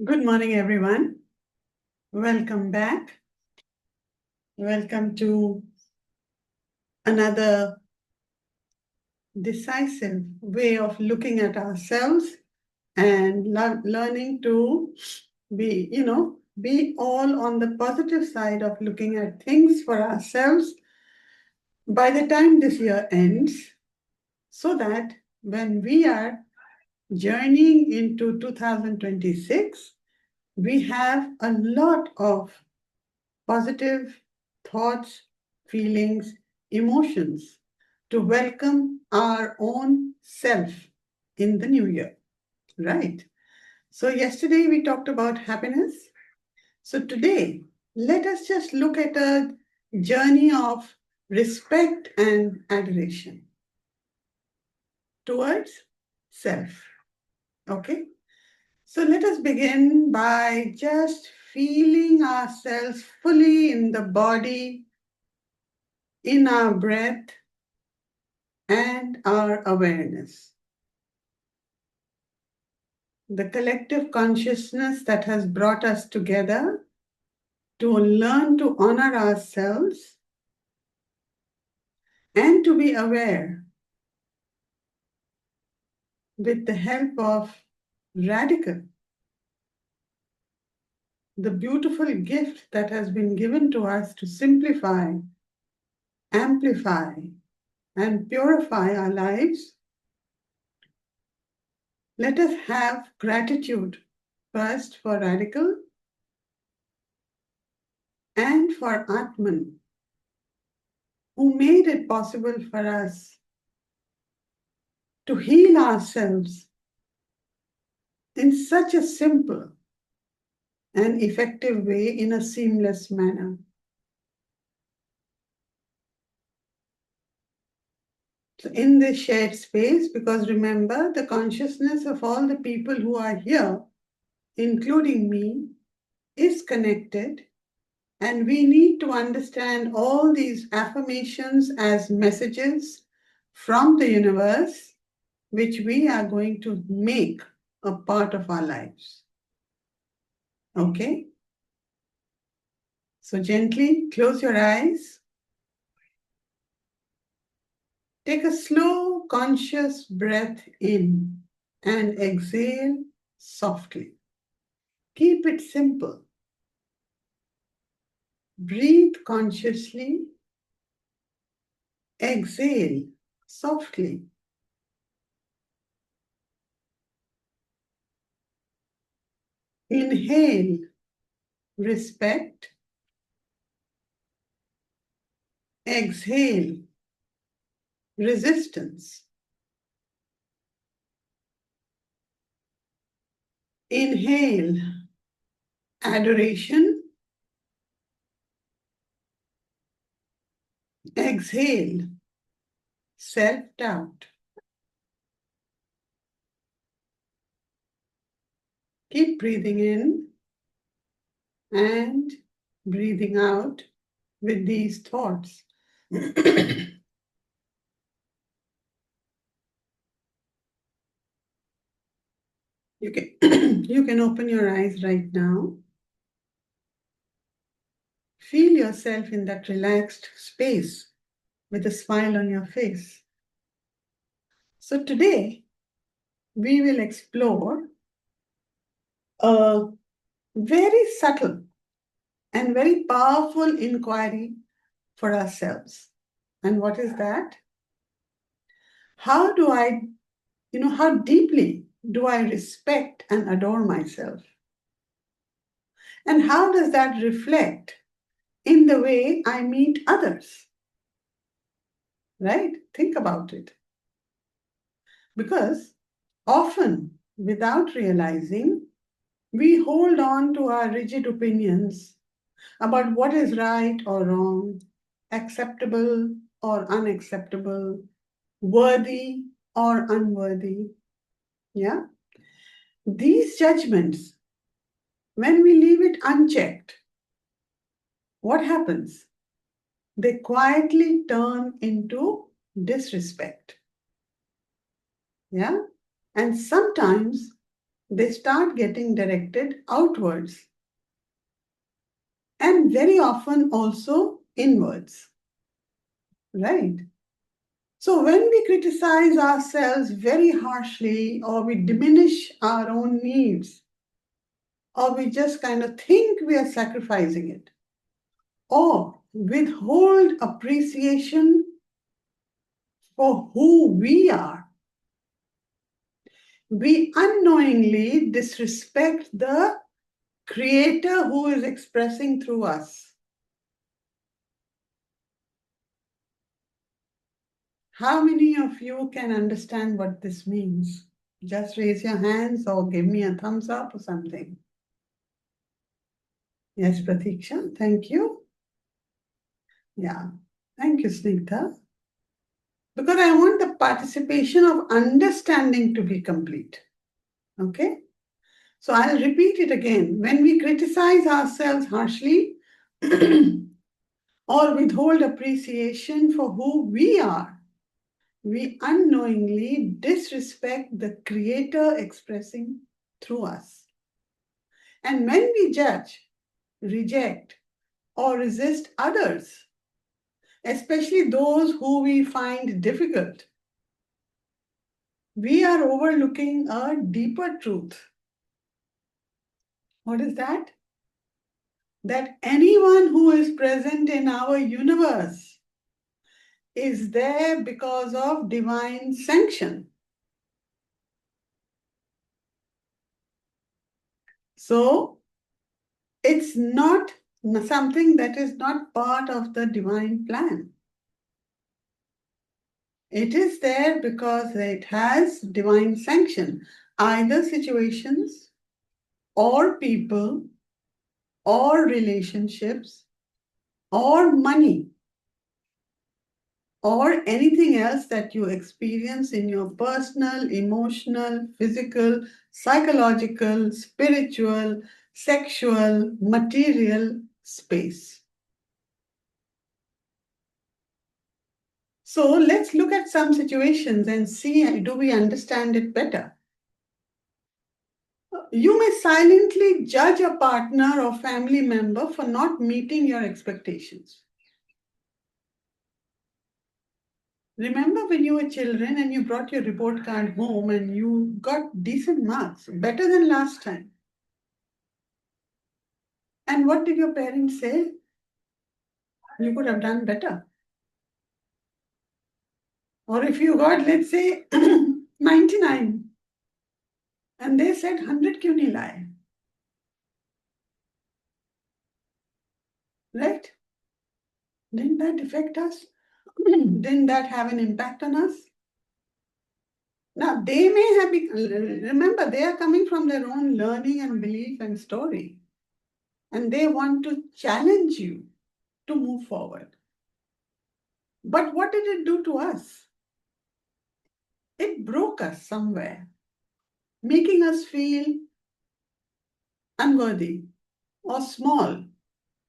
Good morning, everyone. Welcome back. Welcome to another decisive way of looking at ourselves and learning to be all on the positive side of looking at things for ourselves by the time this year ends, so that when we are journeying into 2026, we have a lot of positive thoughts, feelings, emotions to welcome our own self in the new year, right? So, yesterday we talked about happiness. So, today, let us just look at a journey of respect and adoration towards self. Okay? So, let us begin by just feeling ourselves fully in the body, in our breath, and our awareness. The collective consciousness that has brought us together to learn to honor ourselves and to be aware with the help of Radical, the beautiful gift that has been given to us to simplify, amplify, and purify our lives. Let us have gratitude first for Radical and for Atman, who made it possible for us to heal ourselves in such a simple and effective way in a seamless manner. So, in this shared space, because remember, the consciousness of all the people who are here, including me, is connected, and we need to understand all these affirmations as messages from the universe, which we are going to make a part of our lives. Okay? So gently close your eyes. Take a slow, conscious breath in and exhale softly. Keep it simple. Breathe consciously. Exhale softly. Inhale respect. Exhale resistance. Inhale adoration. Exhale self-doubt. Keep breathing in and breathing out with these thoughts. You can, you can open your eyes right now. Feel yourself in that relaxed space with a smile on your face. So today, we will explore a very subtle and very powerful inquiry for ourselves. And what is that? How do I, how deeply do I respect and adore myself? And how does that reflect in the way I meet others? Right? Think about it. Because often, without realizing, we hold on to our rigid opinions about what is right or wrong, acceptable or unacceptable, worthy or unworthy. Yeah? These judgments, when we leave it unchecked, what happens? They quietly turn into disrespect. Yeah? And sometimes they start getting directed outwards and very often also inwards, right? So when we criticize ourselves very harshly, or we diminish our own needs, or we just kind of think we are sacrificing it, or withhold appreciation for who we are, we unknowingly disrespect the creator who is expressing through us. How many of you can understand what this means? Just raise your hands or give me a thumbs up or something. Yes, Pratiksha, thank you. Yeah, thank you, Snigdha. Because I want the participation of understanding to be complete. Okay? So I'll repeat it again. When we criticize ourselves harshly or withhold appreciation for who we are, we unknowingly disrespect the Creator expressing through us. And when we judge, reject, or resist others, especially those who we find difficult, we are overlooking a deeper truth. What is that? That anyone who is present in our universe is there because of divine sanction. So it's not something that is not part of the divine plan. It is there because it has divine sanction, either situations or people or relationships or money or anything else that you experience in your personal, emotional, physical, psychological, spiritual, sexual, material space. So let's look at some situations and see, do we understand it better? You may silently judge a partner or family member for not meeting your expectations. Remember when you were children and you brought your report card home and you got decent marks, better than last time. And what did your parents say? You could have done better. Or if you got, let's say, 99, and they said 100 kyun nahi laye, right? Didn't that affect us? Didn't that have an impact on us? Now, they may have been, remember, they are coming from their own learning and belief and story. And they want to challenge you to move forward. But what did it do to us? It broke us somewhere, making us feel unworthy or small,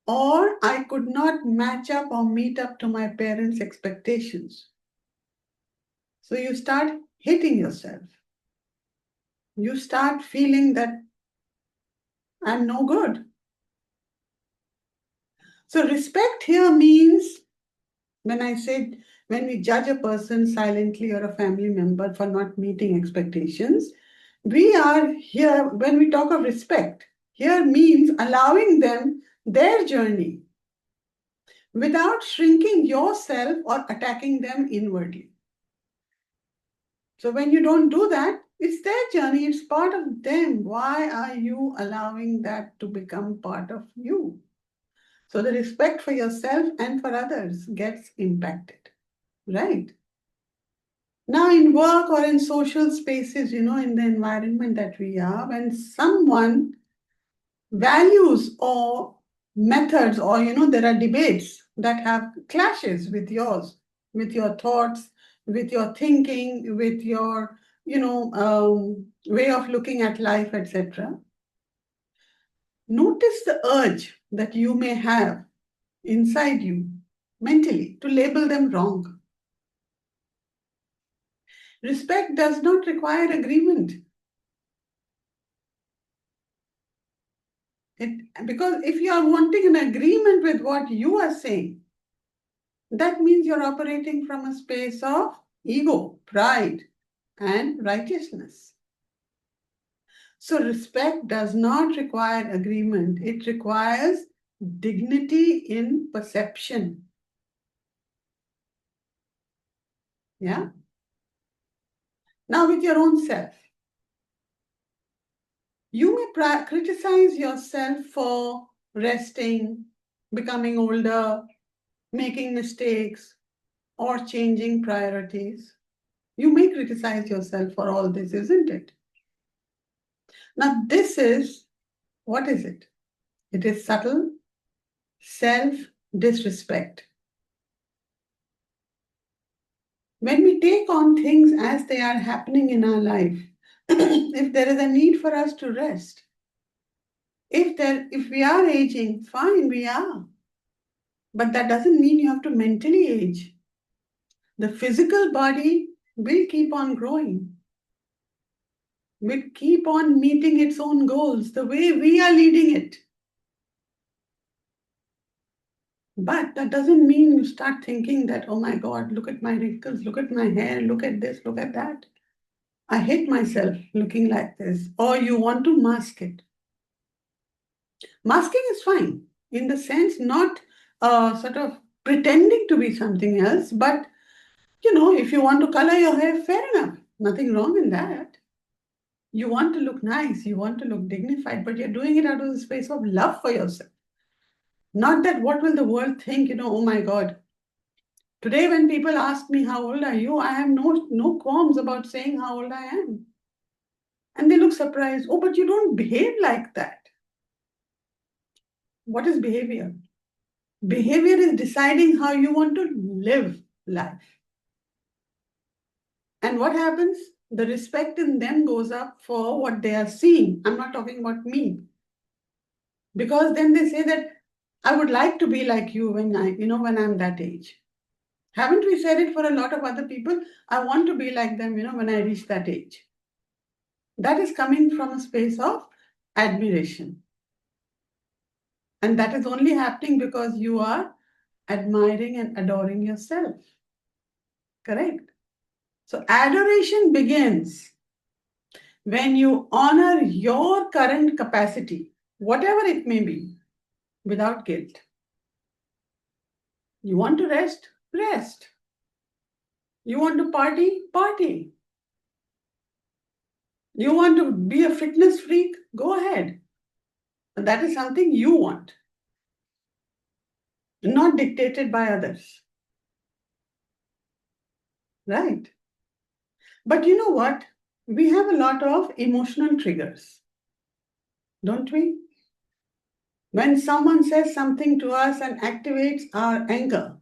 or I could not match up or meet up to my parents' expectations. So you start hating yourself. You start feeling that I'm no good. So respect here means, when we judge a person silently or a family member for not meeting expectations, we are here, when we talk of respect, here means allowing them their journey without shrinking yourself or attacking them inwardly. So when you don't do that, it's their journey, it's part of them. Why are you allowing that to become part of you? So the respect for yourself and for others gets impacted, right? Now, in work or in social spaces, in the environment that we are, when someone values or methods, or, there are debates that have clashes with yours, with your thoughts, with your thinking, with your, way of looking at life, etc. Notice the urge that you may have inside you mentally to label them wrong. Respect does not require agreement. Because if you are wanting an agreement with what you are saying, that means you're operating from a space of ego, pride, and righteousness. So respect does not require agreement. It requires dignity in perception. Yeah. Now with your own self, you may criticize yourself for resting, becoming older, making mistakes, or changing priorities. You may criticize yourself for all this, isn't it? Now, this is, what is it? It is subtle self-disrespect. When we take on things as they are happening in our life, if there is a need for us to rest, if we are aging, fine, we are. But that doesn't mean you have to mentally age. The physical body will keep on growing, will keep on meeting its own goals the way we are leading it. But that doesn't mean you start thinking that, oh my God, look at my wrinkles, look at my hair, look at this, look at that. I hate myself looking like this. Or you want to mask it. Masking is fine in the sense not sort of pretending to be something else, but if you want to color your hair, fair enough. Nothing wrong in that. You want to look nice, you want to look dignified, but you're doing it out of the space of love for yourself. Not that what will the world think, oh my God. Today, when people ask me, how old are you? I have no qualms about saying how old I am. And they look surprised. Oh, but you don't behave like that. What is behavior? Behavior is deciding how you want to live life. And what happens? The respect in them goes up for what they are seeing. I'm not talking about me. Because then they say that I would like to be like you when I'm that age. Haven't we said it for a lot of other people? I want to be like them, when I reach that age. That is coming from a space of admiration. And that is only happening because you are admiring and adoring yourself. Correct? So adoration begins when you honor your current capacity, whatever it may be, without guilt. You want to rest? Rest. You want to party? Party. You want to be a fitness freak? Go ahead. That is something you want, not dictated by others. Right? But you know what? We have a lot of emotional triggers, don't we? When someone says something to us and activates our anger,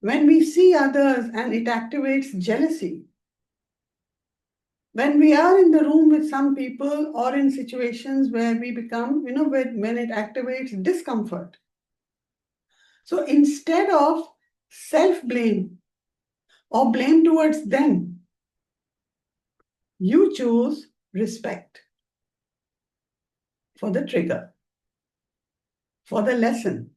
when we see others and it activates jealousy, when we are in the room with some people or in situations where we become, when it activates discomfort. So instead of self-blame or blame towards them, you choose respect for the trigger, for the lesson,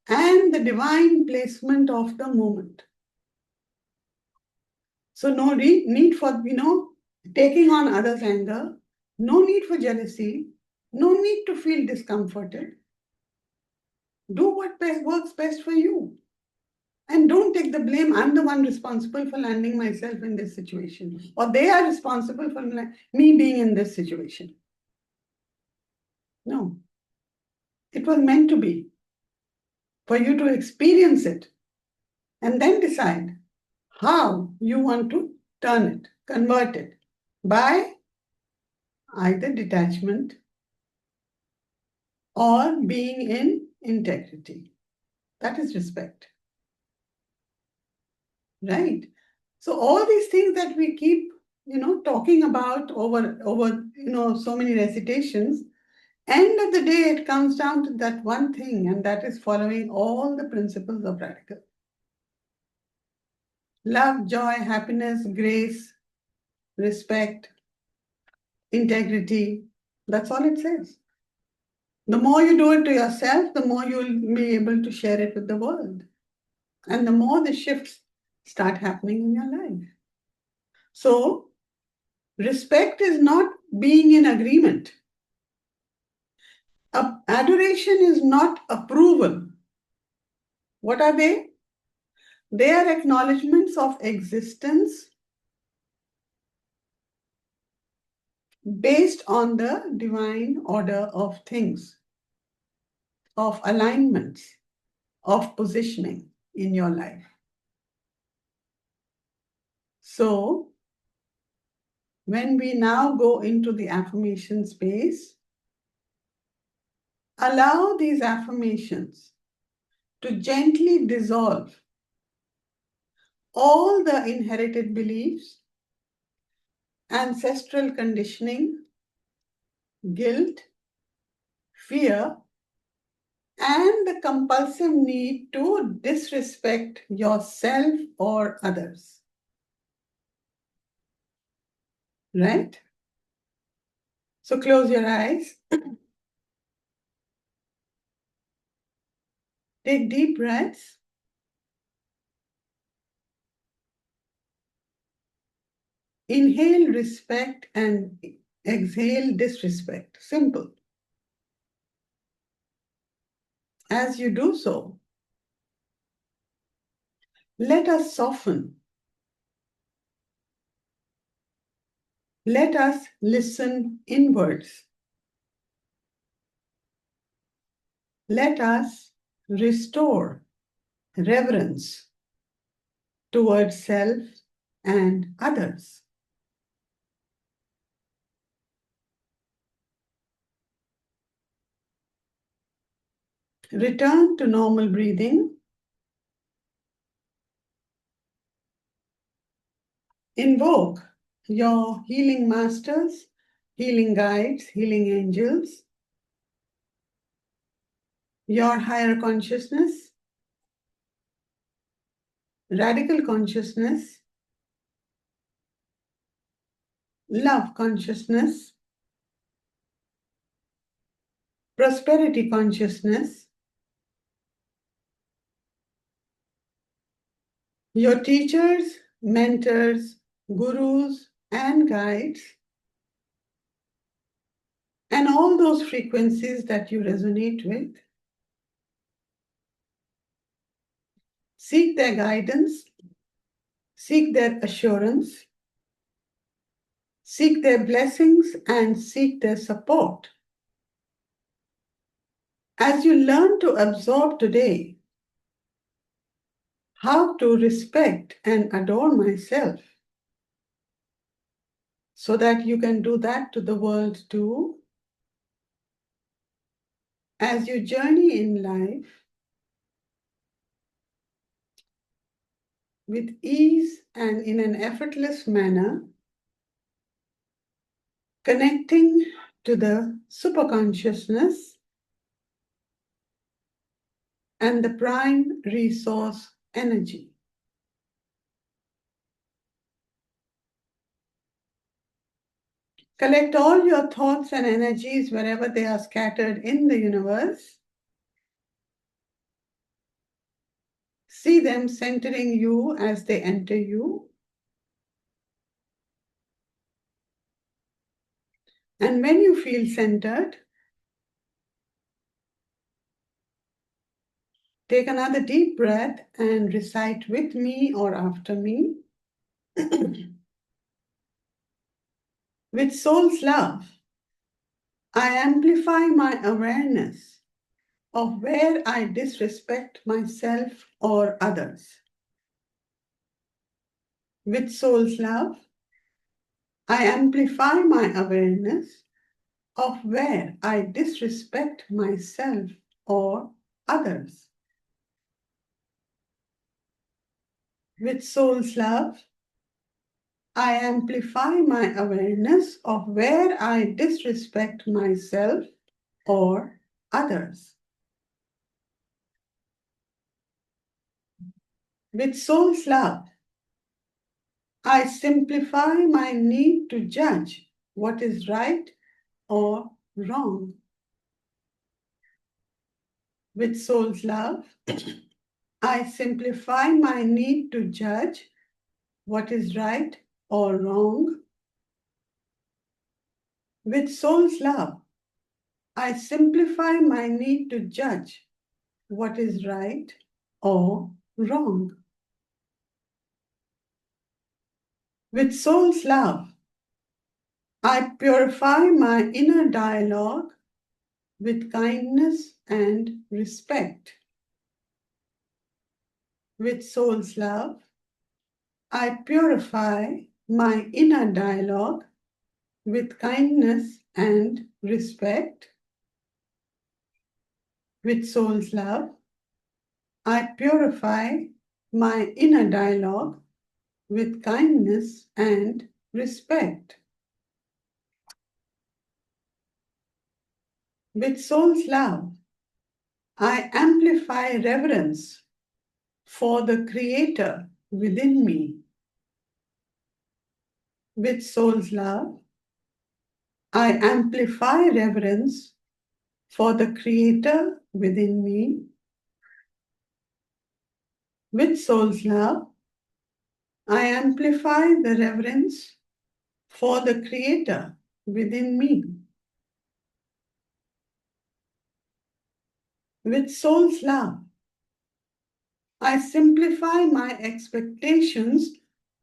and the divine placement of the moment. So no need for, taking on others' anger, no need for jealousy, no need to feel discomforted. Do what works best for you. And don't take the blame. I'm the one responsible for landing myself in this situation. Or they are responsible for me being in this situation. No. It was meant to be for you to experience it and then decide how you want to turn it, convert it by either detachment or being in integrity. That is respect. Right? So all these things that we keep, talking about over, so many recitations, end of the day, it comes down to that one thing, and that is following all the principles of radical. Love, joy, happiness, grace, respect, integrity. That's all it says. The more you do it to yourself, the more you'll be able to share it with the world. And the more the shifts start happening in your life. So, respect is not being in agreement. Adoration is not approval. What are they? They are acknowledgements of existence based on the divine order of things, of alignments, of positioning in your life. So, when we now go into the affirmation space, allow these affirmations to gently dissolve all the inherited beliefs, ancestral conditioning, guilt, fear, and the compulsive need to disrespect yourself or others. Right? So close your eyes. Take deep breaths. Inhale respect and exhale disrespect. Simple. As you do so, let us soften. Let us listen inwards. Let us restore reverence towards self and others. Return to normal breathing. Invoke your healing masters, healing guides, healing angels, your higher consciousness, radical consciousness, love consciousness, prosperity consciousness, your teachers, mentors, gurus, and guides, and all those frequencies that you resonate with. Seek their guidance, seek their assurance, seek their blessings, and seek their support. As you learn to absorb today how to respect and adore myself, so that you can do that to the world too, as you journey in life with ease and in an effortless manner, connecting to the superconsciousness and the prime resource energy. Collect all your thoughts and energies wherever they are scattered in the universe. See them centering you as they enter you. And when you feel centered, take another deep breath and recite with me or after me. With soul's love, I amplify my awareness of where I disrespect myself or others. With soul's love, I amplify my awareness of where I disrespect myself or others. With soul's love, I amplify my awareness of where I disrespect myself or others. With soul's love, I simplify my need to judge what is right or wrong. With soul's love, I simplify my need to judge what is right or wrong. With soul's love, I simplify my need to judge what is right or wrong. With soul's love, I purify my inner dialogue with kindness and respect. With soul's love, I purify my inner dialogue with kindness and respect. With soul's love, I purify my inner dialogue with kindness and respect. With soul's love, I amplify reverence for the Creator within me. With soul's love, I amplify reverence for the Creator within me. With soul's love, I amplify the reverence for the Creator within me. With soul's love, I simplify my expectations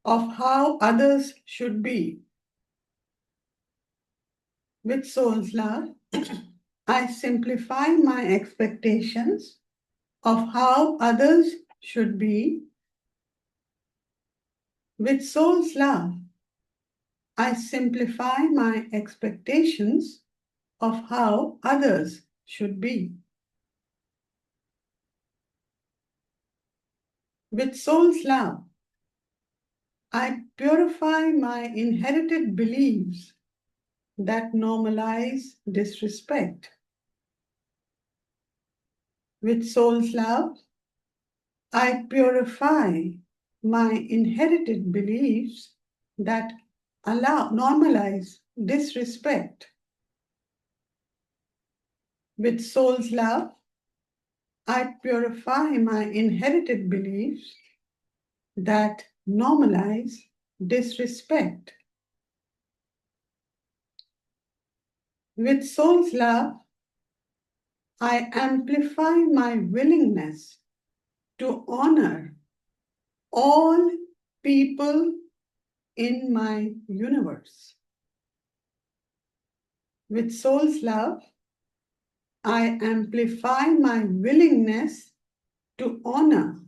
of how others should be. With soul's love, I simplify my expectations of how others should be. With soul's love, I simplify my expectations of how others should be. With soul's love, I purify my inherited beliefs that normalize disrespect. With soul's love, I purify my inherited beliefs that normalize disrespect. With soul's love, I purify my inherited beliefs that normalize disrespect. With soul's love, I amplify my willingness to honor all people in my universe. With soul's love, I amplify my willingness to honor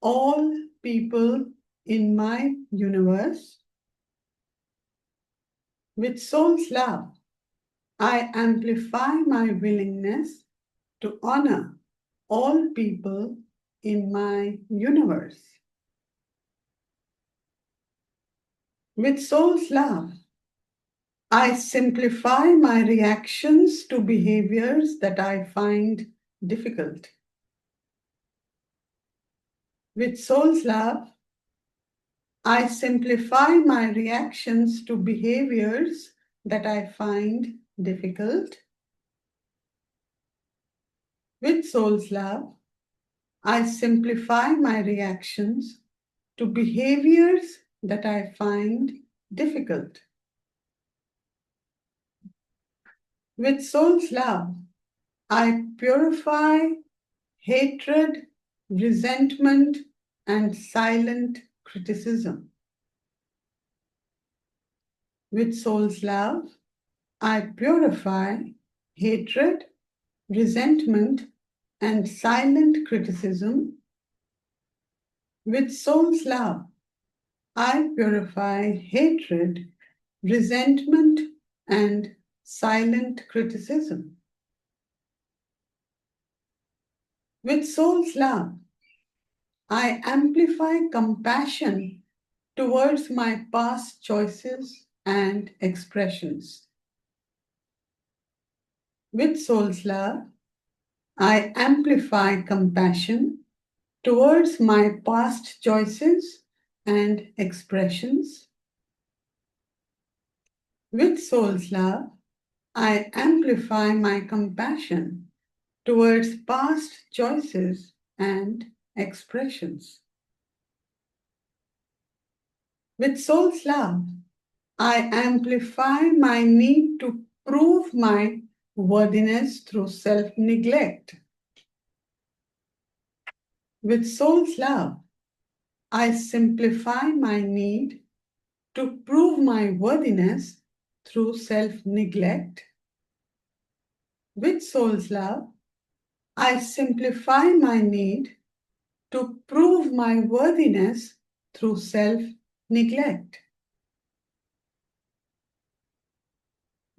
all people in my universe. With soul's love, I amplify my willingness to honor all people in my universe. With soul's love, I simplify my reactions to behaviors that I find difficult. With soul's love, I simplify my reactions to behaviors that I find difficult. With soul's love, I simplify my reactions to behaviors that I find difficult. With soul's love, I purify hatred, resentment, and silent criticism. With soul's love, I purify hatred, resentment, and silent criticism. With soul's love, I purify hatred, resentment, and silent criticism. With soul's love, I amplify compassion towards my past choices and expressions. With soul's love, I amplify compassion towards my past choices and expressions. With soul's love, I amplify my compassion towards past choices and expressions. With soul's love, I amplify my need to prove my worthiness through self-neglect. With soul's love, I simplify my need to prove my worthiness through self-neglect. With soul's love, I simplify my need to prove my worthiness through self-neglect.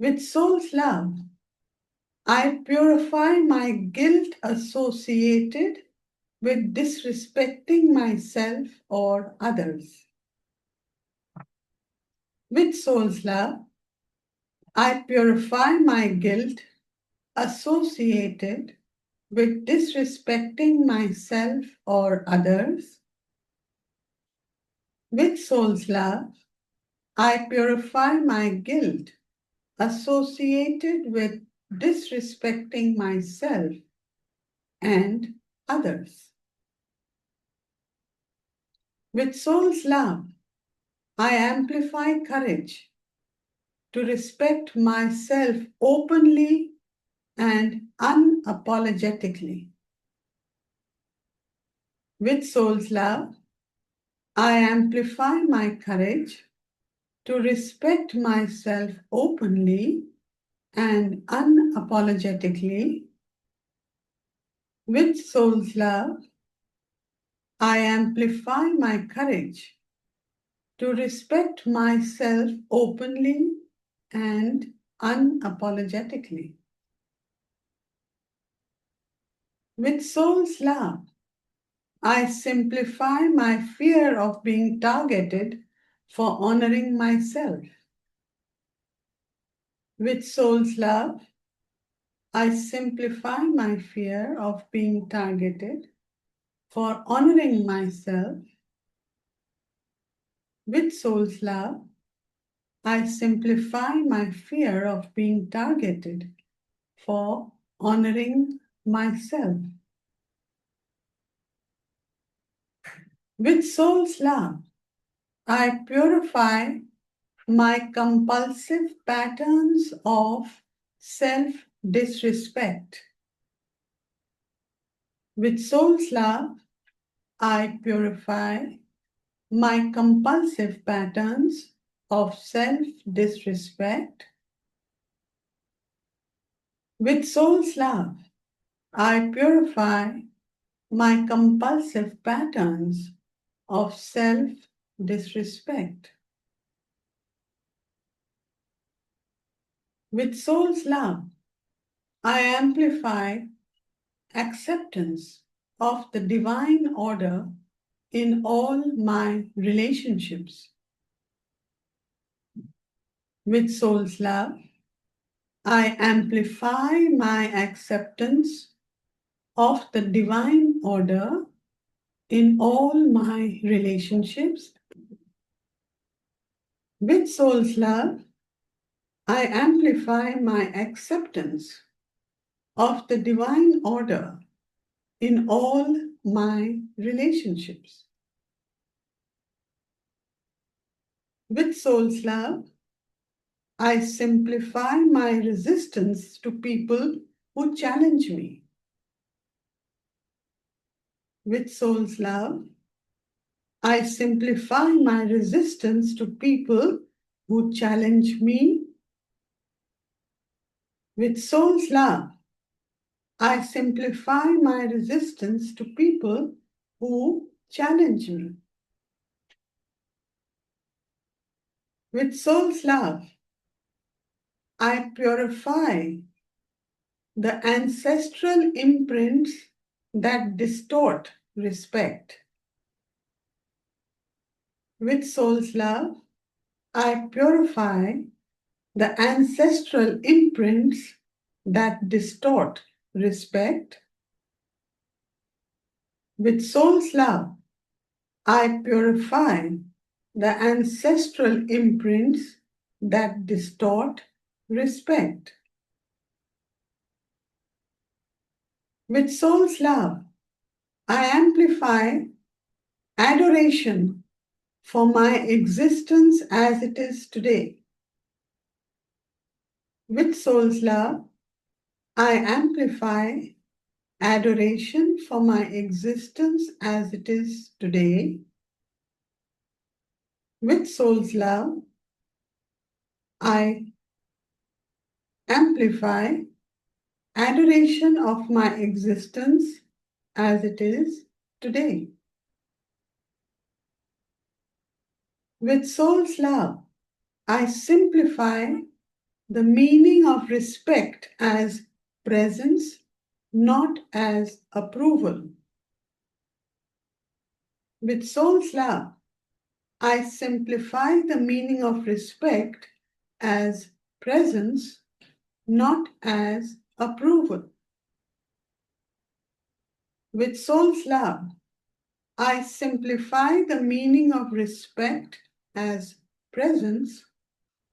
With soul's love, I purify my guilt associated with disrespecting myself or others. With soul's love, I purify my guilt associated with disrespecting myself or others. With soul's love, I purify my guilt associated with disrespecting myself and others. With soul's love, I amplify courage to respect myself openly and unapologetically. With soul's love, I amplify my courage to respect myself openly and unapologetically. With soul's love, I amplify my courage to respect myself openly and unapologetically. With soul's love, I simplify my fear of being targeted for honoring myself. With soul's love, I simplify my fear of being targeted for honoring myself. With soul's love, I simplify my fear of being targeted for honoring myself. With soul's love, I purify my compulsive patterns of self-disrespect. With soul's love, I purify my compulsive patterns of self-disrespect. With soul's love, I purify my compulsive patterns of self-disrespect. With soul's love, I amplify acceptance of the divine order in all my relationships. With soul's love, I amplify my acceptance of the divine order in all my relationships. With soul's love, I amplify my acceptance of the divine order in all my relationships. With soul's love, I simplify my resistance to people who challenge me. With soul's love, I simplify my resistance to people who challenge me. With soul's love, I simplify my resistance to people who challenge me. With soul's love, I purify the ancestral imprints that distort respect. With soul's love, I purify the ancestral imprints that distort respect. With soul's love, I purify the ancestral imprints that distort respect. With soul's love, I amplify adoration for my existence as it is today. With soul's love, I amplify adoration for my existence as it is today. With soul's love, I amplify adoration of my existence as it is today. With soul's love, I simplify the meaning of respect as presence, not as approval. With soul's love, I simplify the meaning of respect as presence, not as approval. With soul's love, I simplify the meaning of respect as presence,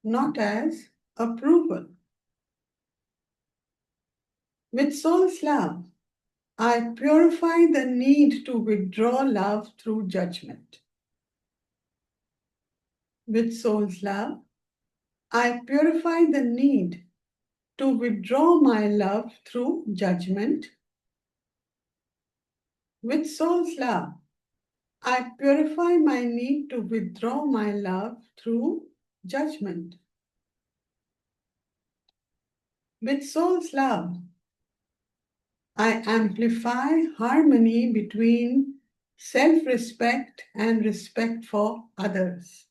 not as approval. With soul's love, I purify the need to withdraw love through judgment. With soul's love, I purify the need to withdraw my love through judgment. With soul's love, I purify my need to withdraw my love through judgment. With soul's love, I amplify harmony between self-respect and respect for others.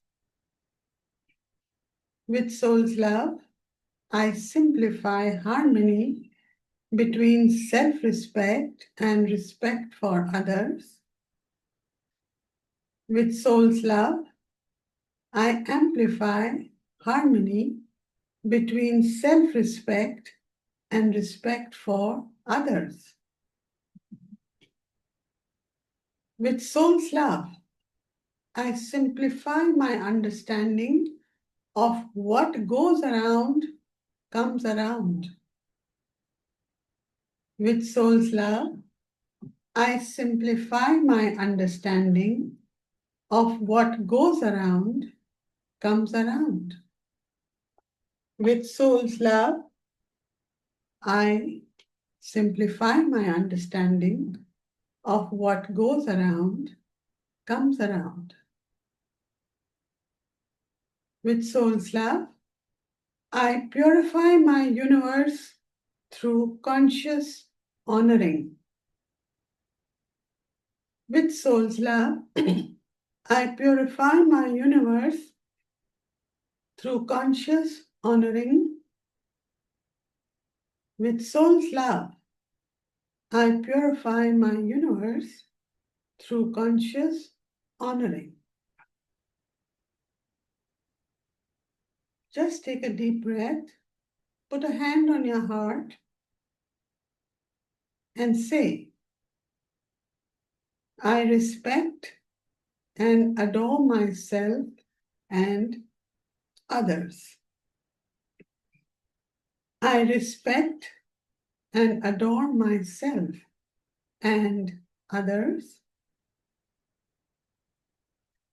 With soul's love, I simplify harmony between self-respect and respect for others. With soul's love, I amplify harmony between self-respect and respect for others. With soul's love, I simplify my understanding of what goes around comes around. With soul's love, I simplify my understanding of what goes around comes around. With soul's love, I simplify my understanding of what goes around comes around. With soul's love, I purify my universe through conscious honoring. With soul's love, I purify my universe through conscious honoring. With soul's love, I purify my universe through conscious honoring. Just take a deep breath, put a hand on your heart, and say, I respect and adore myself and others. I respect and adore myself and others.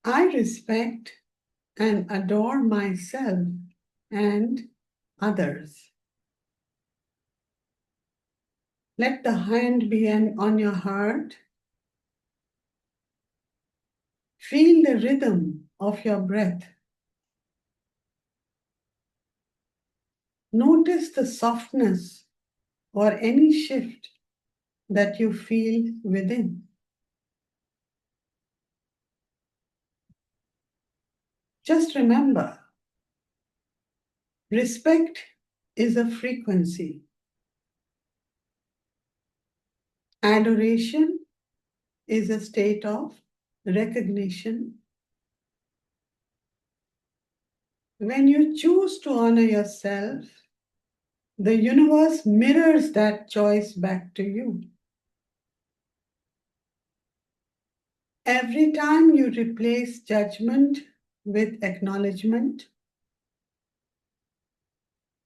I respect and adore myself and others. Let the hand be on your heart. Feel the rhythm of your breath. Notice the softness or any shift that you feel within. Just remember, respect is a frequency. Adoration is a state of recognition. When you choose to honor yourself, the universe mirrors that choice back to you. Every time you replace judgment with acknowledgement,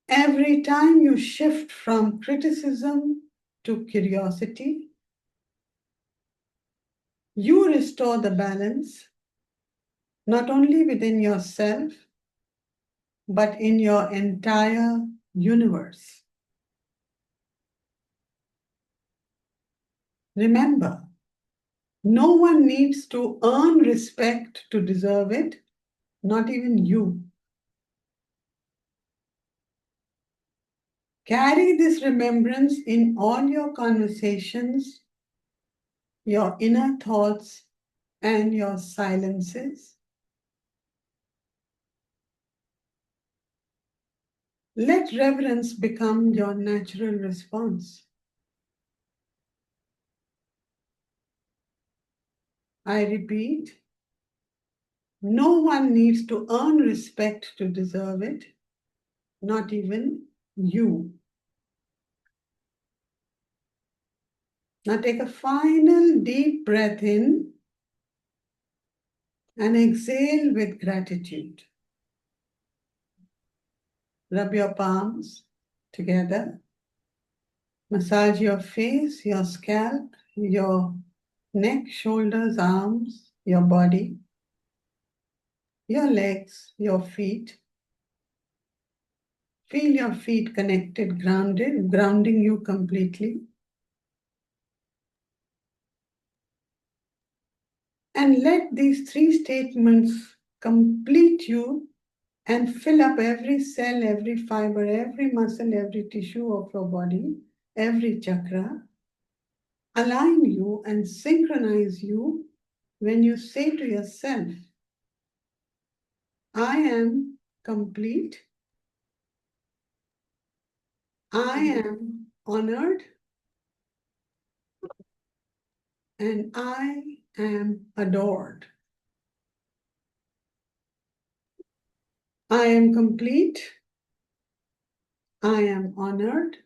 every time you shift from criticism to curiosity. You restore the balance, not only within yourself, but in your entire universe. Remember, no one needs to earn respect to deserve it, not even you. Carry this remembrance in all your conversations, your inner thoughts, and your silences. Let reverence become your natural response. I repeat, no one needs to earn respect to deserve it, not even you. Now take a final deep breath in and exhale with gratitude. Rub your palms together. Massage your face, your scalp, your neck, shoulders, arms, your body, your legs, your feet. Feel your feet connected, grounded, grounding you completely. And let these three statements complete you and fill up every cell, every fiber, every muscle, every tissue of your body, every chakra. Align you and synchronize you when you say to yourself, I am complete, I am honored, and I am adored. I am complete, I am honored,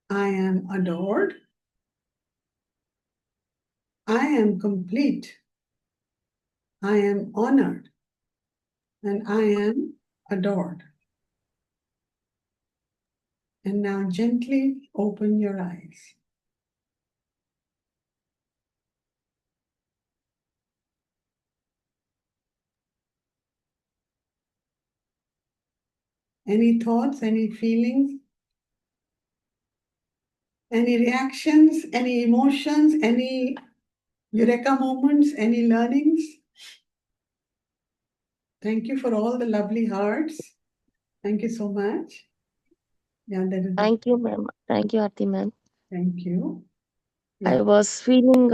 I am adored, I am complete, I am honored, and I am adored. And now gently open your eyes. Any thoughts, any feelings, any reactions, any emotions, any eureka moments, any learnings? Thank you for all the lovely hearts. Thank you so much. Yeah, that is Thank you, ma'am. Thank you, Aarti, ma'am. thank you. I Yeah, was feeling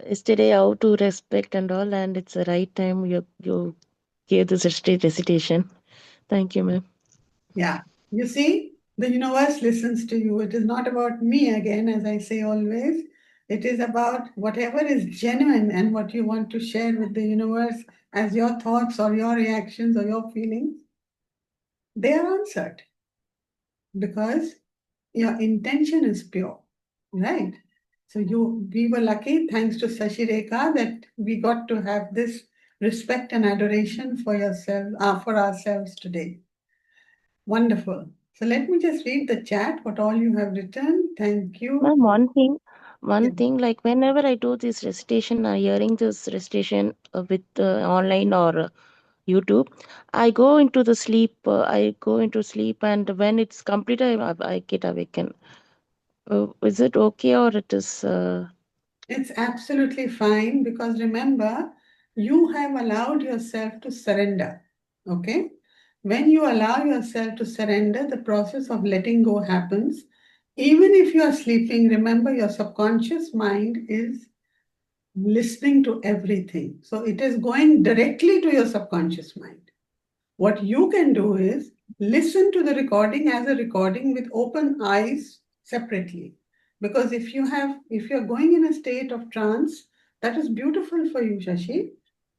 yesterday how to respect and all, and it's the right time you gave this recitation. Thank you, ma'am. yeah. You see, the universe listens to you. It is not about me again, as I say always. It is about whatever is genuine and what you want to share with the universe as your thoughts or your reactions or your feelings. They are answered because your intention is pure, right? So we were lucky, thanks to Sashi Rekha, that we got to have this respect and adoration for yourself, for ourselves today. Wonderful. So let me just read the chat, what all you have written. Thank you. Ma'am, Yeah. one thing, like whenever I do this recitation, hearing this recitation with online or YouTube, I go into the sleep. I go into sleep, and when it's complete, I get awakened. Is it okay or it is? It's absolutely fine because remember, you have allowed yourself to surrender. Okay? When you allow yourself to surrender, the process of letting go happens. Even if you are sleeping, remember your subconscious mind is listening to everything. So it is going directly to your subconscious mind. What you can do is listen to the recording as a recording with open eyes separately. Because if you're going in a state of trance, that is beautiful for you, Shashi.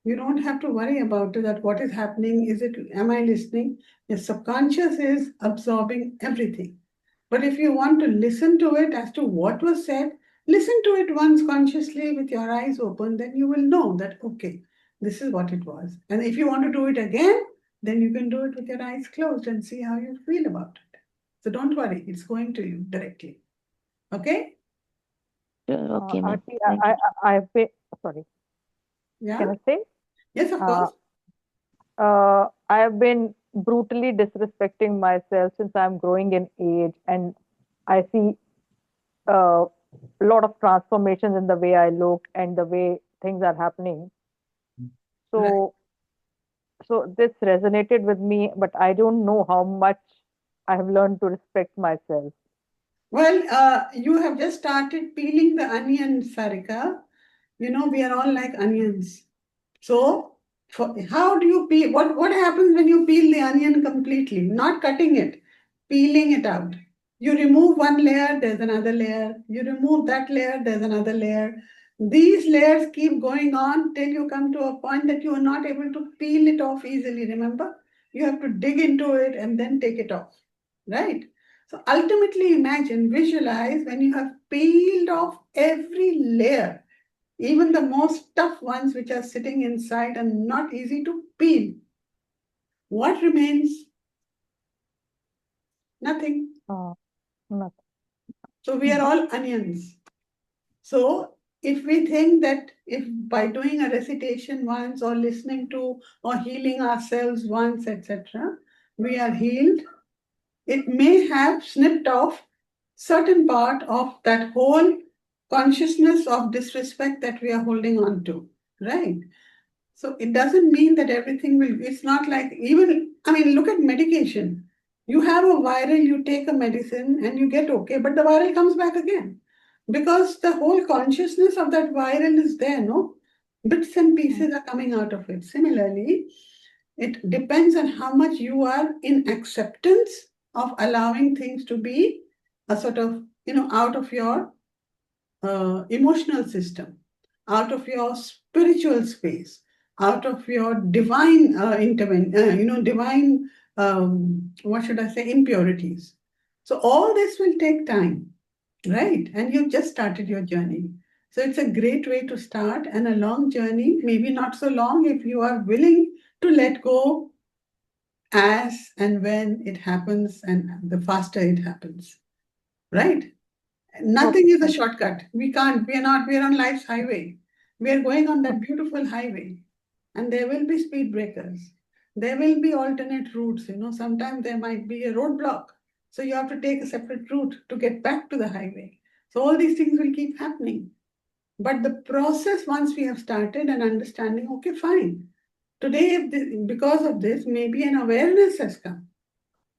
You don't have to worry about it, that what is happening, am I listening? Your subconscious is absorbing everything. But if you want to listen to it as to what was said, listen to it once consciously with your eyes open, then you will know that, okay, this is what it was. And if you want to do it again, then you can do it with your eyes closed and see how you feel about it. So don't worry, it's going to you directly. Okay? Okay, ma'am. Aarti, Thank you. I've been, sorry, Yeah? can I say? Yes, of Uh, course. I have been brutally disrespecting myself since I'm growing in age, and I see a lot of transformations in the way I look and the way things are happening. Right. So, so this resonated with me, but I don't know how much I have learned to respect myself. Well, you have just started peeling the onion, Sarika. You know, we are all like onions. So, how do you peel? What happens when you peel the onion completely? Not cutting it, peeling it out. You remove one layer, there's another layer. You remove that layer, there's another layer. These layers keep going on till you come to a point that you are not able to peel it off easily. Remember, you have to dig into it and then take it off, right? So ultimately, imagine, visualize when you have peeled off every layer, even the most tough ones which are sitting inside and not easy to peel. What remains? Nothing. Uh, Nothing. So we are all onions. So if we think that if by doing a recitation once or listening to or healing ourselves once, etc., we are healed, it may have snipped off certain part of that whole consciousness of disrespect that we are holding on to, right? So it doesn't mean that everything will, it's not like even, I mean, look at medication. You have a viral, you take a medicine and you get okay, but the viral comes back again because the whole consciousness of that viral is there, no? Bits and pieces are coming out of it. Similarly, it depends on how much you are in acceptance of allowing things to be a sort of, out of your emotional system, out of your spiritual space, out of your divine divine, what should I say, impurities. So all this will take time, right? And you've just started your journey. So it's a great way to start and a long journey, maybe not so long if you are willing to let go as and when it happens and the faster it happens, right? Nothing Okay, is a thank shortcut. We can't, we are not, we are on life's highway. We are going on that beautiful highway, and there will be speed breakers. There will be alternate routes. Sometimes there might be a roadblock. So you have to take a separate route to get back to the highway. So all these things will keep happening. But the process, once we have started and understanding, okay, fine. Today, because of this, maybe an awareness has come.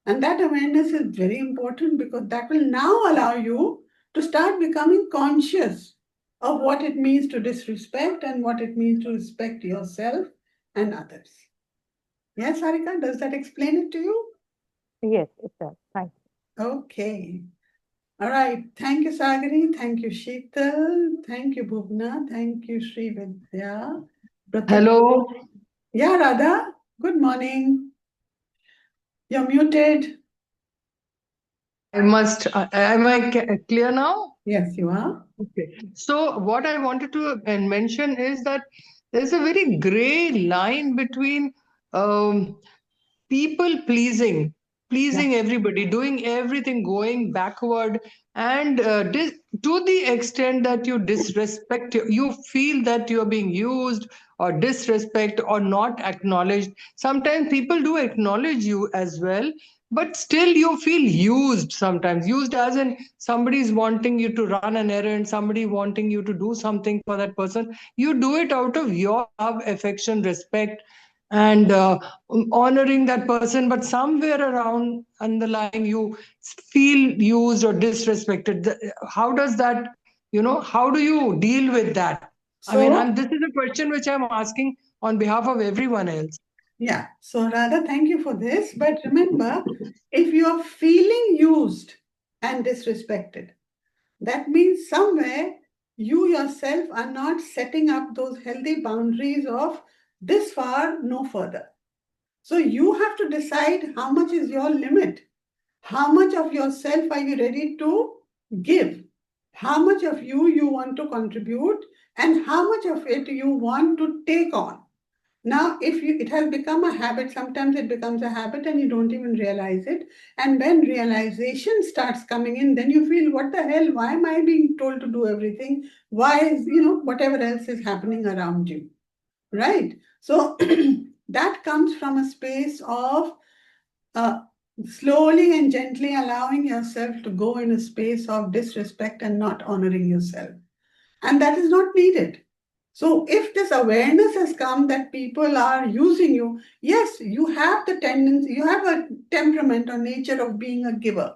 And that awareness is very important because that will now allow you to start becoming conscious of what it means to disrespect and what it means to respect yourself and others. Yes, Harika, does that explain it to you? you. Yes, it does. Thank Okay. All right. Thank you, Sagari. Thank you, Sheetal. Thank you, Bhuvna. Thank you, Sri Vidya. Hello, Yeah, Radha. Good morning. You're muted. I must, am I clear now? Yes, you are. Okay. So, what I wanted to mention is that there's a very gray line between um, people Yeah. pleasing everybody, doing everything, going backward, and to the extent that you disrespect, you feel that you're being used or disrespect or not acknowledged. Sometimes people do acknowledge you as well, but still you feel used, sometimes used as in somebody is wanting you to run an errand, somebody wanting you to do something for that person. You do it out of your love, affection, respect, and honoring that person, but somewhere around underlying you feel used or disrespected. How does that, how do you deal with that? I mean, So, this is a question which I'm asking on behalf of everyone else. yeah, so Radha, thank you for this. But remember, if you are feeling used and disrespected, that means somewhere you yourself are not setting up those healthy boundaries of this far, no further. So you have to decide how much is your limit. How much of yourself are you ready to give? How much of you want to contribute, and how much of it you want to take on? Now, if it has become a habit, sometimes it becomes a habit and you don't even realize it. And when realization starts coming in, then you feel, what the hell? Why am I being told to do everything? Why is, whatever else is happening around you, right? So that comes from a space of uh, slowly and gently allowing yourself to go in a space of disrespect and not honoring yourself. And that is not needed. So if this awareness has come that people are using you, yes, you have the tendency, you have a temperament or nature of being a giver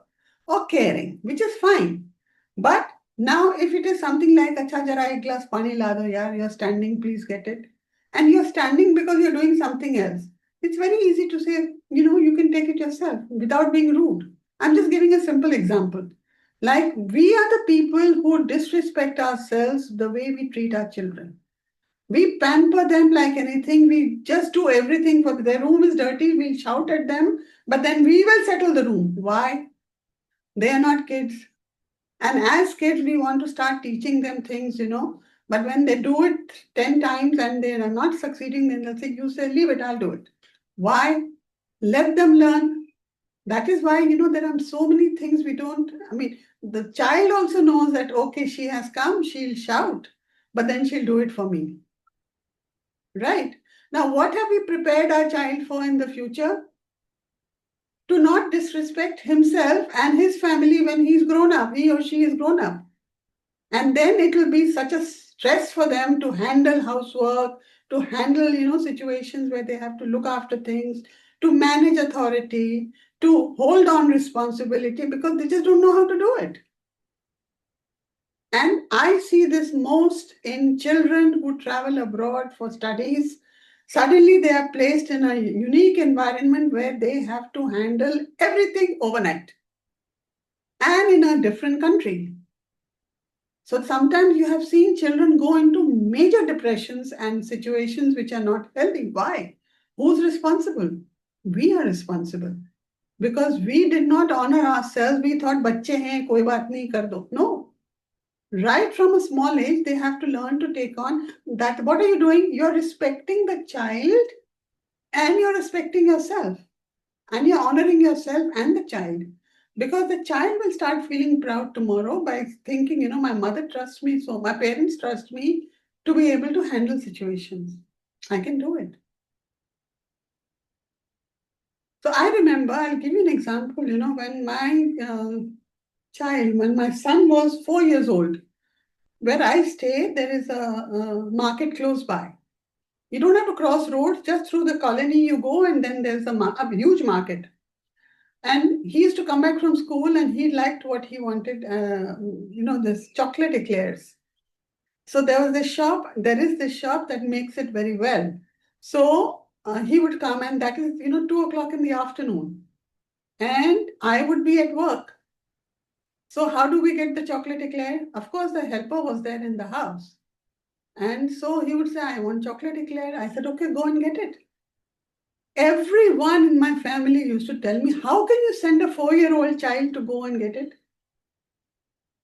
or caring, which is fine. But now if it is something like, acha jara ek glass pani la do yaar, you're standing, please get it. And you're standing because you're doing something else. It's very easy to say, you can take it yourself without being rude. I'm just giving a simple example. Like, we are the people who disrespect ourselves the way we treat our children. We pamper them like anything. We just do everything for their room is dirty. We'll shout at them, but then we will settle the room. Why? They are not kids. And as kids, we want to start teaching them things, But when they do it 10 times and they are not succeeding, then they'll say, you say, leave it, I'll do it. Why? Let them learn. That is why, there are so many things we don't, the child also knows that, okay, she has come, she'll shout, but then she'll do it for me. Right? Now, what have we prepared our child for in the future? To not disrespect himself and his family when he's grown up, he or she is grown up. And then it will be such a stress for them to handle housework, to handle, situations where they have to look after things, to manage authority, to hold on responsibility because they just don't know how to do it. And I see this most in children who travel abroad for studies. Suddenly they are placed in a unique environment where they have to handle everything overnight and in a different country. So sometimes you have seen children go into major depressions and situations which are not healthy. Why? Who's responsible? We are responsible because we did not honor ourselves. We thought, "Bacche hain, koi baat nahi, kar do." No. Right from a small age, they have to learn to take on that. What are you doing? You're respecting the child and you're respecting yourself and you're honoring yourself and the child. Because the child will start feeling proud tomorrow by thinking, my mother trusts me, so my parents trust me to be able to handle situations. I can do it. So I remember, I'll give you an example, when when my son was 4 years old, where I stay, there is a market close by. You don't have to cross roads, just through the colony you go, and then there's a huge market. And he used to come back from school and he liked what he wanted, this chocolate eclairs. So there is this shop that makes it very well. So he would come, and that is, 2 o'clock in the afternoon. And I would be at work. So how do we get the chocolate eclair? Of course, the helper was there in the house. And so he would say, I want chocolate eclair. I said, okay, go and get it. Everyone in my family used to tell me, how can you send a 4-year-old child to go and get it?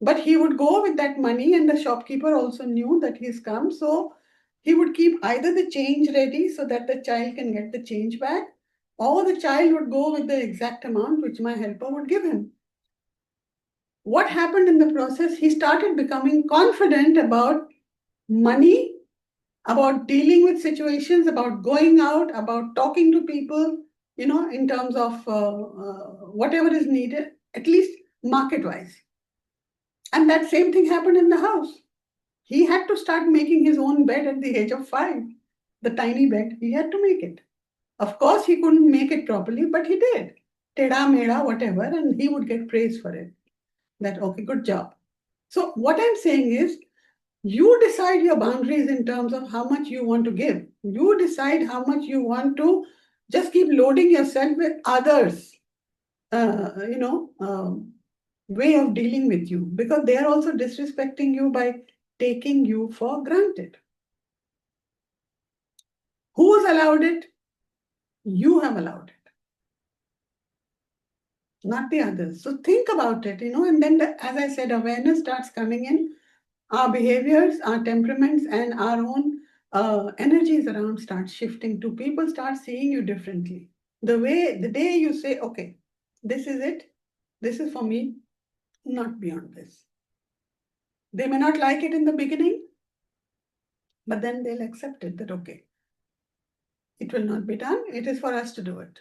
But he would go with that money, and the shopkeeper also knew that he's come. So he would keep either the change ready so that the child can get the change back, or the child would go with the exact amount which my helper would give him. What happened in the process? He started becoming confident about money, about dealing with situations, about going out, about talking to people, in terms of whatever is needed, at least market-wise. And that same thing happened in the house. He had to start making his own bed at the age of 5. The tiny bed, he had to make it. Of course, he couldn't make it properly, but he did. Teda, meda, whatever, and he would get praise for it. That, okay, good job. So what I'm saying is, you decide your boundaries in terms of how much you want to give. You decide how much you want to just keep loading yourself with others, way of dealing with you, because they are also disrespecting you by taking you for granted. Who has allowed it? You have allowed it, not the others. So think about it, and then, as I said, awareness starts coming in. Our behaviors, our temperaments, and our own energies around start shifting too. People start seeing you differently. The day you say, okay, this is it, this is for me, not beyond this. They may not like it in the beginning, but then they'll accept it that, okay, it will not be done, it is for us to do it.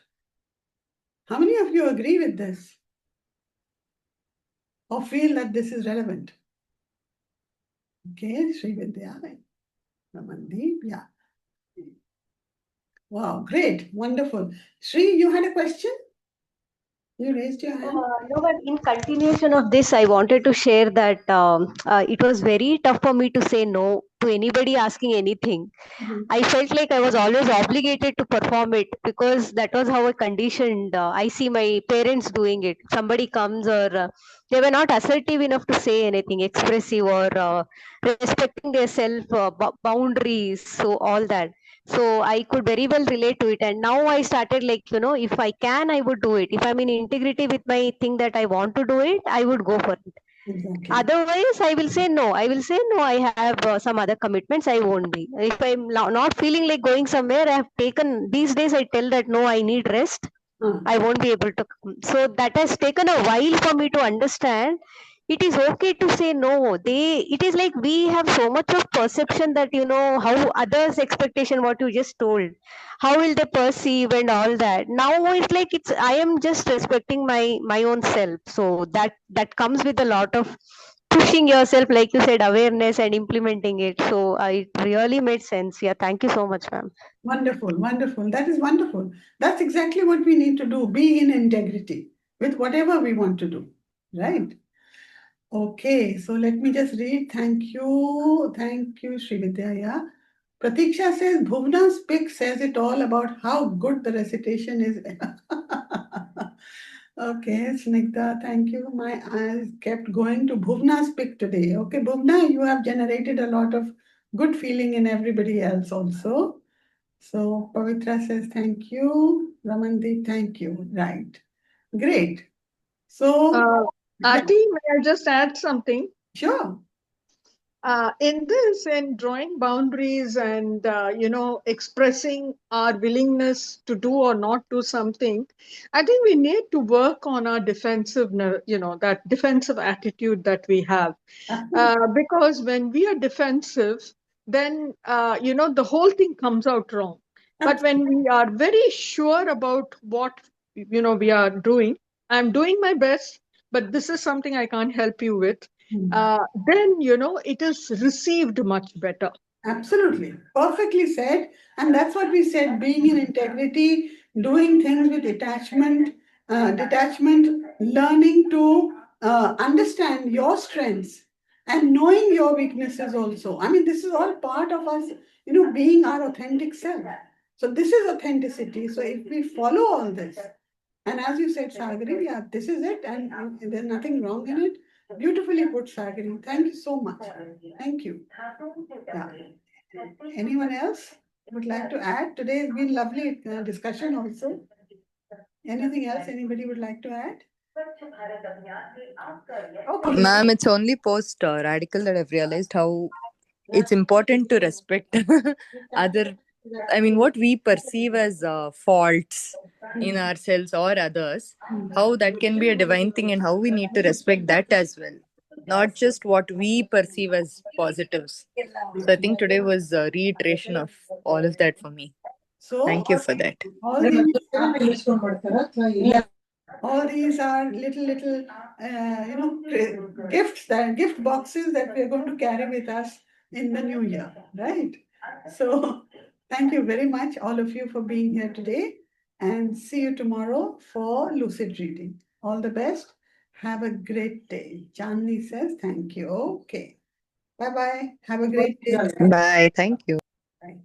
How many of you agree with this? Or feel that this is relevant? Okay, Sri Vidya, Ramandeep, yeah. Wow, great, wonderful. Sri, you had a question? You raised your hand? No, but in continuation of this, I wanted to share that it was very tough for me to say no to anybody asking anything. Mhm. I felt like I was always obligated to perform it because that was how I conditioned. I see my parents doing it. Somebody comes or they were not assertive enough to say anything, expressive or respecting their self boundaries. So all that. So I could very well relate to it. And now I started like, if I can, I would do it. If I'm in integrity with my thing that I want to do it, I would go for it. Exactly. Otherwise, I will say no. I will say no. I have some other commitments. I won't be. If I'm not feeling like going somewhere, I have taken these days. I tell that no, I need rest. I won't be able to come. So that has taken a while for me to understand. It is okay to say no. It is like we have so much of perception that how others' expectation, what you just told, how will they perceive and all that. Now it's like I am just respecting my own self. So that comes with a lot of pushing yourself, like you said, awareness and implementing it. So it really made sense. Yeah, thank you so much, ma'am. Wonderful, wonderful. That is wonderful. That's exactly what we need to do, be in integrity with whatever we want to do, right? Okay, so let me just read. Thank you, Srividya. Yeah. Pratiksha says, Bhuvna's pic says it all about how good the recitation is. Okay, Snigdha, thank you. My eyes kept going to Bhuvna's pic today. Okay, Bhuvna, you have generated a lot of good feeling in everybody else also. So Pavitra says, thank you. Ramandeep, thank you. Right. Great. So, yeah, Aarti, may I just add something? sure. In drawing boundaries and expressing our willingness to do or not do something, I think we need to work on our defensive, that defensive attitude that we have. Because when we are defensive, then the whole thing comes out wrong. But when we are very sure about what we are doing, I'm doing my best, but this is something I can't help you with. Then it is received much better. Absolutely. Perfectly said. And that's what we said, being in integrity, doing things with detachment, learning to understand your strengths and knowing your weaknesses also. I mean, this is all part of us, being our authentic self. So this is authenticity. So if we follow all this, and as you said, Sagari, yeah, this is it, and there's nothing wrong in it. Beautifully put, Sagari. Thank you so much. Thank you. Yeah. Anyone else would like to add? Today has been lovely discussion also. Anything else anybody would like to add? Okay. Ma'am, it's only post radical that I've realized how it's important to respect other, I mean, what we perceive as faults in ourselves or others, how that can be a divine thing and how we need to respect that as well, not just what we perceive as positives. So I think today was a reiteration of all of that for me. So Thank you for that. all these are little gifts, that gift boxes that we are going to carry with us in the new year, right? So thank you very much, all of you, for being here today, and see you tomorrow for lucid reading. All the best. Have a great day. Chandni says thank you. Okay. Bye bye. Have a great day. Bye. Thank you. Bye.